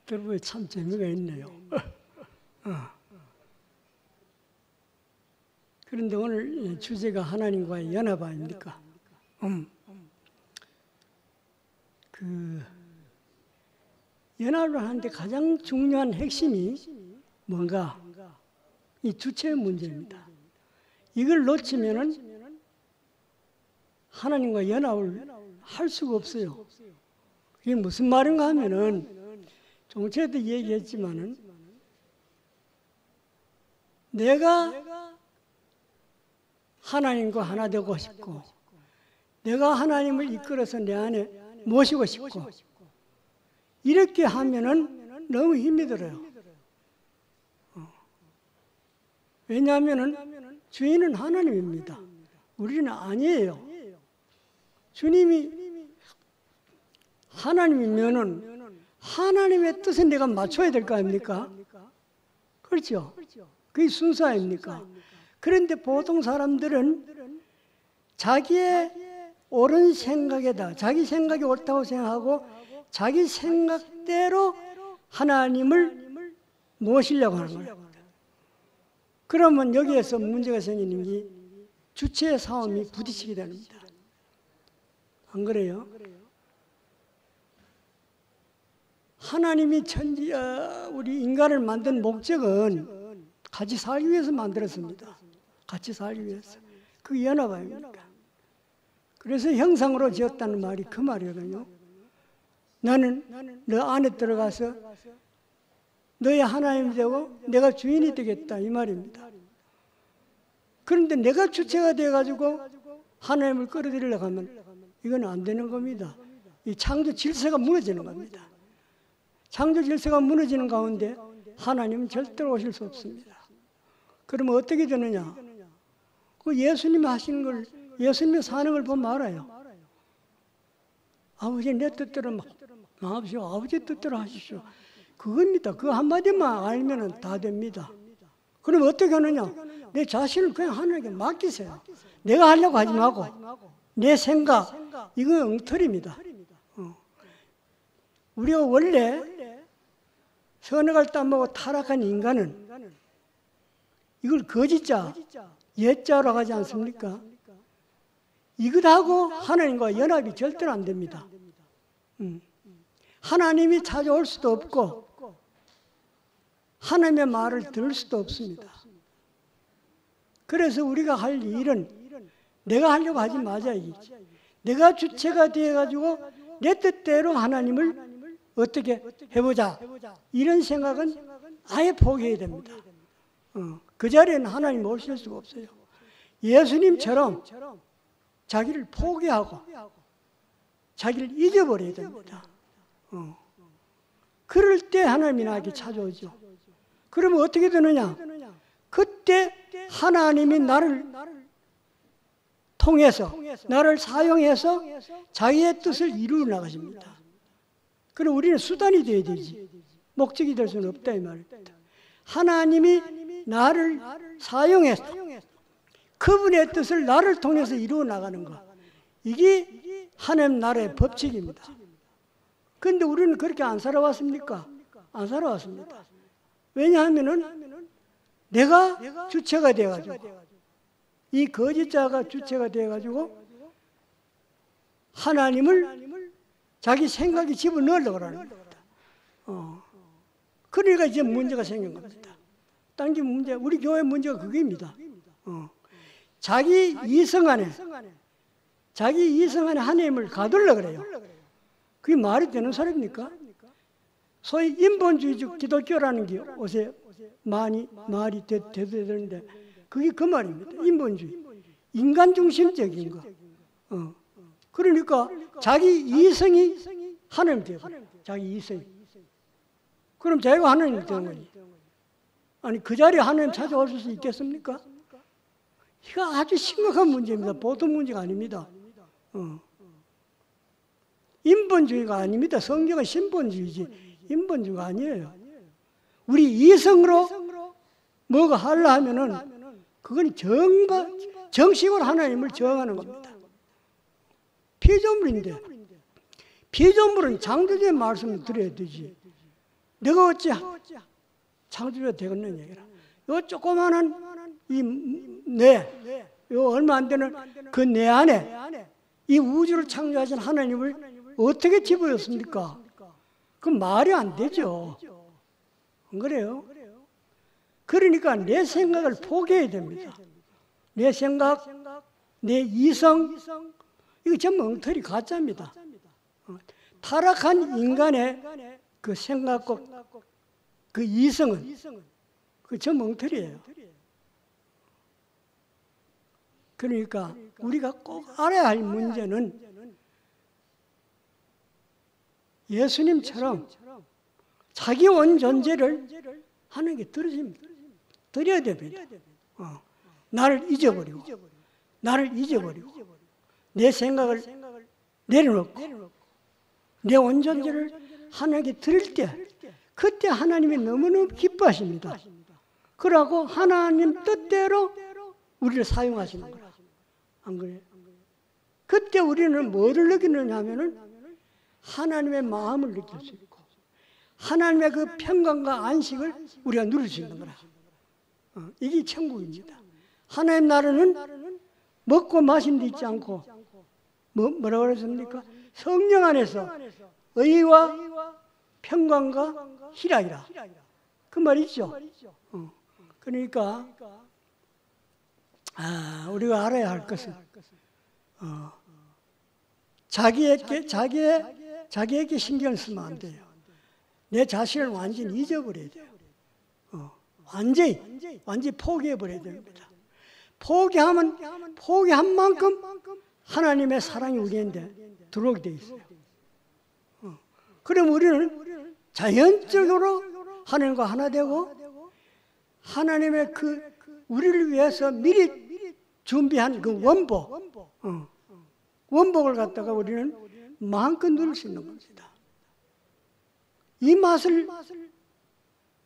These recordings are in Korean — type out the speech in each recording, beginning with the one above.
들어보니 참 재미가 있네요. 그런데 오늘 주제가 하나님과의 연합 아닙니까? 그 연합을 하는데 가장 중요한 핵심이 뭔가? 이 주체의 문제입니다. 이걸 놓치면은 하나님과 연합을 할 수가 없어요. 이게 무슨 말인가 하면은 좀 전에도 얘기했지만은 내가 하나님과 하나 되고 싶고 내가 하나님을 이끌어서 내 안에 모시고 싶고 이렇게 하면은 너무 힘이 들어요. 왜냐하면은 주인은 하나님입니다. 우리는 아니에요. 주님이 하나님이면은 하나님의 뜻에 내가 맞춰야 될 거 아닙니까? 그렇죠? 그게 순서 아닙니까? 그런데 보통 사람들은 자기의 옳은 생각에다 자기 생각이 옳다고 생각하고 자기 생각대로 하나님을 모시려고 하는 거예요. 그러면 여기에서 문제가 생기는 게 주체의 싸움이 부딪히게 됩니다. 안 그래요? 하나님이 우리 인간을 만든 목적은 같이 살기 위해서 만들었습니다. 같이 살기 위해서. 그게 연합 아닙니까? 그래서 형상으로 지었다는 말이 그 말이거든요. 나는 너 안에 들어가서 너의 하나님이 되고 내가 주인이 되겠다 이 말입니다. 그런데 내가 주체가 돼가지고 하나님을 끌어들이려고 하면 이건 안 되는 겁니다. 이 창조 질서가 무너지는 겁니다. 창조 질서가 무너지는 가운데 하나님은 절대로 오실 수 없습니다. 그러면 어떻게 되느냐? 그 예수님이 하시는 걸, 예수님이 사는 걸 보면 알아요. 아버지 내 뜻대로 마옵시오. 아버지 뜻대로 하십시오. 그겁니다. 그 한마디만 알면 다 됩니다. 그럼 어떻게 하느냐? 내 자신을 그냥 하나님께 맡기세요. 내가 하려고 하지 말고 내 생각, 이건 엉터리입니다. 우리가 원래 선악을 따먹고 타락한 인간은 이걸 거짓자, 옛자로 하지 않습니까? 이것하고 하나님과 연합이 절대로 안 됩니다. 하나님이 찾아올 수도 없고 하나님의 말을 들을 수도 없습니다. 그래서 우리가 할 일은 내가 하려고 하지 마자 이거지. 내가 주체가 되어가지고 내 뜻대로 하나님을 어떻게 해보자 이런 생각은 아예 포기해야 됩니다. 그 자리에는 하나님 오실 수가 없어요. 예수님처럼 자기를 포기하고 자기를 잊어버려야 됩니다. 그럴 때 하나님이 나에게 찾아오죠. 그러면 어떻게 되느냐? 그때 하나님이 나를 통해서 나를 사용해서 자기의 뜻을 이루어 나가십니다. 그럼 우리는 수단이 되어야 되지 목적이 될 수는 없다 이 말입니다. 하나님이 나를 사용해서 그분의 뜻을 나를 통해서 이루어 나가는 것, 이게 하나님 나라의 법칙입니다. 그런데 우리는 그렇게 안 살아왔습니까? 안 살아왔습니다. 왜냐하면은 내가 주체가 돼가지고 이 거짓자가 주체가 돼가지고 하나님을 자기 생각에 집어넣으려고 하는 겁니다. 그러니까 이제 문제가 생긴 겁니다. 딴 게 문제, 우리 교회 문제가 그게입니다. 자기 이성 안에 하나님을 가두려고 그래요. 그게 말이 되는 소리입니까? 소위 인본주의적 기독교라는 게 요새 말이 되는데 그게 그 말입니다. 인본주의. 인간 중심적인 거. 그러니까 자기 이성이 하나님 되고 자기 이성이. 그럼 자기가 하나님 되는 거지. 아니 그 자리에 하나님 찾아올 수 있겠습니까? 이거 아주 심각한 문제입니다. 보통 문제가 아닙니다. 인본주의가 아닙니다. 성경은 신본주의지 인본주의가 아니에요. 우리 이성으로 뭐가 하려 하면은 그건 정식으로 하나님을 정하는 겁니다. 피조물인데 피조물은 창조주의 말씀을 들어야 되지. 내가 어찌 창조주가 되겠느냐 얘기라. 요 조그마한 이 뇌, 요 얼마 안 되는 그 뇌 안에 이 우주를 창조하신 하나님을 어떻게 집어였습니까? 그 말이 안 되죠. 안 그래요? 그러니까 내 생각을 포기해야 됩니다. 내 생각, 내 이성, 이거 전부 엉터리 가짜입니다. 타락한 인간의 그 생각과 그 이성은 그 전부 엉터리예요. 그러니까 우리가 꼭 알아야 할 문제는 예수님처럼 자기 온 존재를 하나님께 드려야 됩니다. 나를 잊어버리고 내 생각을 내려놓고 내 온 존재를 하나님께 드릴 때 그때 하나님이 너무너무 기뻐하십니다. 그러고 하나님 뜻대로 우리를 사용하시는 거라. 안 그래요? 그때 우리는 뭐를 느끼느냐 하면은 하나님의 마음을 느낄 수 있고 하나님의 그 평강과 안식을 우리가 누릴 수 있는 거라. 이게 천국입니다. 하나님 나라는 먹고 마신 데 있지 않고 뭐라고 그랬습니까? 성령 안에서 의와 평강과 희락이라. 그 말 있죠. 그러니까 우리가 알아야 할 것은 자기에게 신경을 쓰면 안 돼요. 내 자신을 완전히 잊어버려야 돼요. 완전히 포기해버려야 됩니다. 포기한 만큼 하나님의 사랑이 우리한테 들어오게 돼 있어요. 그럼 우리는 자연적으로 하나님과 하나 되고 하나님의 그 우리를 위해서 미리 준비한 그 원복을 갖다가 우리는 마음껏 누릴 수 있는 겁니다. 이 맛을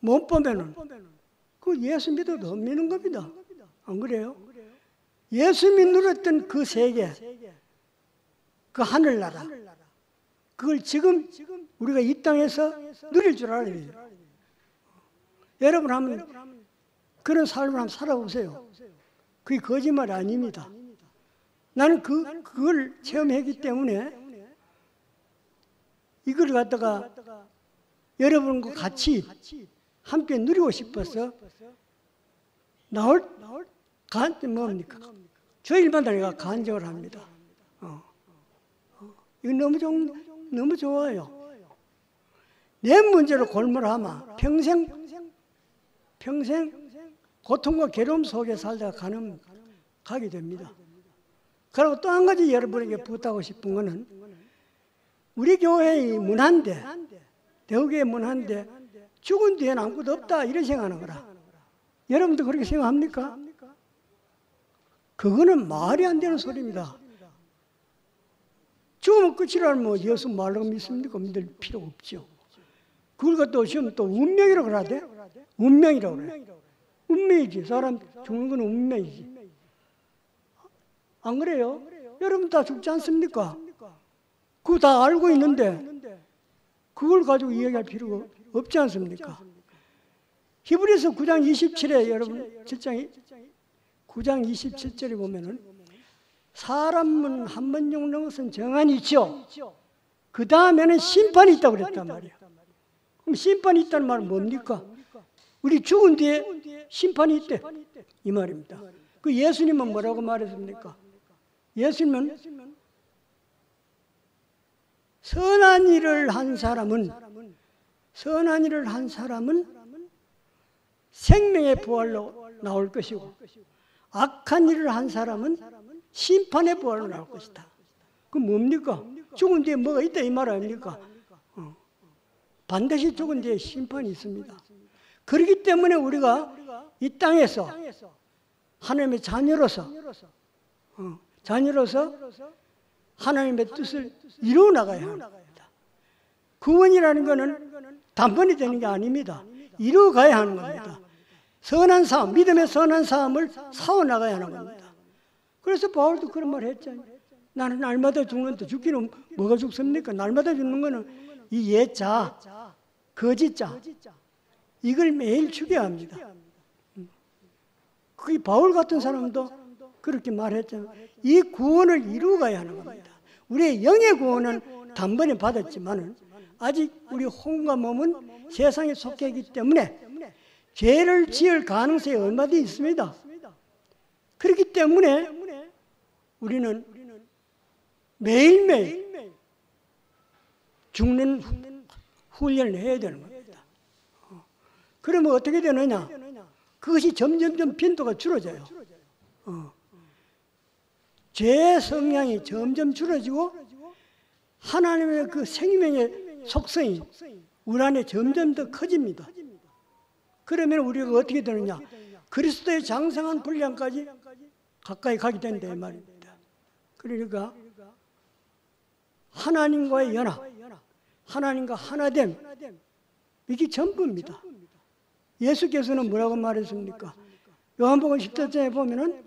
못 보면은 그 예수 믿어도 못 믿는 겁니다. 안 그래요? 예수 누렸던 그 세계, 그 하늘나라, 그걸 지금 우리가 이 땅에서 누릴 줄 알아야 돼요. 여러분 한번 그런 삶을 한번 살아보세요. 그게 거짓말이 아닙니다. 나는 그걸 체험했기 때문에 이걸 갖다가 여러분과 같이 함께 누리고 싶어서 뭡니까? 주일마다 내가 간증을 합니다. 이거 너무 좋아요. 내 문제로 골몰하면 평생 고통과 괴로움 속에 살다가 가게 됩니다. 그리고 또 한 가지 여러분에게 부탁하고 싶은 것은 우리 교회의 문화인데, 대우교회 문화인데 죽은 뒤에는 아무것도 없다 이런 생각하는 거라. 여러분도 그렇게 생각합니까? 그거는 말이 안 되는 소리입니다. 죽으면 끝이라는 뭐 예수 말로 믿습니까? 믿을 필요가 없죠. 그걸 갖다 지금 또 운명이라고 그래야 돼? 운명이라고 그래. 운명이지. 사람 죽는 건 운명이지. 안 그래요? 여러분 다 죽지 않습니까? 그거 다 알고 있는데 그걸 가지고 이야기할 필요가 없지 않습니까? 히브리서 9장 27에 여러분 9장 27절에 보면은 사람은 한 번 죽는 것은 정한이 있죠. 그 다음에는 심판이 있다고 그랬단 말이에요. 그럼 심판이 있다는 말은 뭡니까? 우리 죽은 뒤에 심판이 있대. 이 말입니다. 그 예수님은 뭐라고 말했습니까? 예수님은 선한 일을 한 사람은 생명의 부활로 나올 것이고 악한 일을 한 사람은 심판의 부활로 나올 것이다. 그럼 뭡니까? 죽은 뒤에 뭐가 있다 이 말 아닙니까? 반드시 죽은 뒤에 심판이 있습니다. 그렇기 때문에 우리가 이 땅에서 하나님의 자녀로서 하나님의 뜻을 이루어 나가야 합니다. 구원이라는 것은 단번에 되는 게 아닙니다. 이루어 가야 하는 겁니다. 선한 삶, 믿음의 선한 삶을 사워 나가야 하는 겁니다. 그래서 바울도 그런 말 했잖아요. 나는 날마다 죽는데 죽기는 뭐가 죽습니까? 날마다 죽는 거는 이 옛자, 거짓자, 이걸 매일 죽여야 합니다. 그 바울 같은 사람도 그렇게 말했잖아요. 이 구원을 이루어가야 하는 겁니다. 우리의 영의 구원은 단번에 받았지만 아직 우리 혼과 몸은 세상에 속해 있기 때문에 죄를 지을 가능성이 얼마든지 있습니다. 그렇기 때문에 우리는 매일매일 죽는 훈련을 해야 되는 겁니다. 그러면 어떻게 되느냐? 그것이 점점점 빈도가 줄어져요. 죄의 성향이 점점 줄어지고 하나님의 그 생명의 속성이 우리 안에 점점 더 커집니다. 그러면 우리가 어떻게 되느냐? 그리스도의 장성한 분량까지 가까이 가게 된다 이 말입니다. 그러니까 하나님과의 연합, 하나님과 하나됨, 이게 전부입니다. 예수께서는 뭐라고 말했습니까? 요한복음 10절에 보면은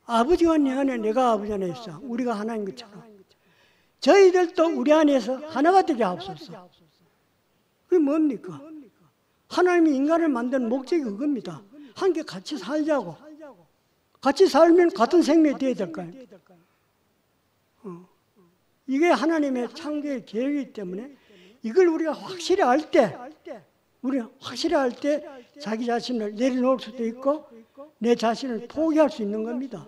아버지가 내 안에 내가 아버지 안에 있어. 우리가 하나인 것처럼 저희들도 우리 안에서 하나가 되게 하옵소서. 그게 뭡니까? 하나님이 인간을 만든 목적이 그겁니다. 함께 같이 살자고. 같이 살면 같은 생명이 되어야 될까요? 이게 하나님의 창조의 계획이기 때문에 이걸 우리가 확실히 알 때, 자기 자신을 내려놓을 수도 있고 내 자신을 포기할 수 있는 겁니다.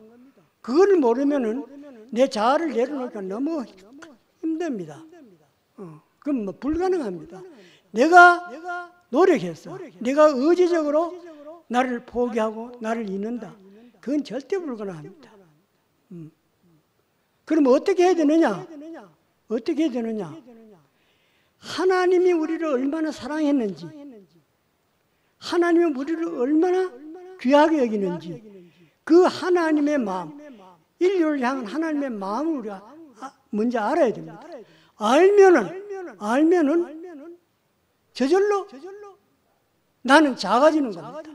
그걸 모르면은 내 자아를 내려놓기가 너무 힘듭니다. 그럼 뭐 불가능합니다. 내가 노력해서, 내가 의지적으로 나를 포기하고 나를 잊는다. 그건 절대 불가능합니다. 그럼 어떻게 해야 되느냐? 어떻게 해야 되느냐? 하나님이 우리를 얼마나 사랑했는지, 하나님이 우리를 얼마나 귀하게 여기는지, 그 하나님의 마음, 인류를 향한 하나님의 마음을 우리가 먼저 알아야 됩니다. 알면은 저절로 나는 작아지는 겁니다.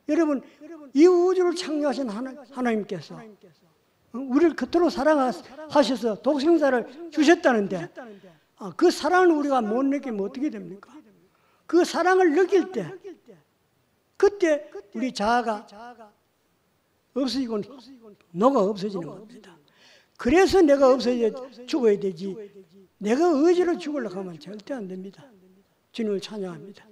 여러분, 이 우주를 창조하신 하나님께서 우리를 그토록 사랑하셔서 독생자를 주셨다는데 그 사랑을 우리가 못 느끼면 어떻게 됩니까? 그 사랑을 느낄 때 그때 우리 자아가 없어지고 너가 없어지는 겁니다. 그래서 내가 없어져 죽어야 되지 내가 의지로 죽으려고 하면 절대 안 됩니다. 주님을 찬양합니다.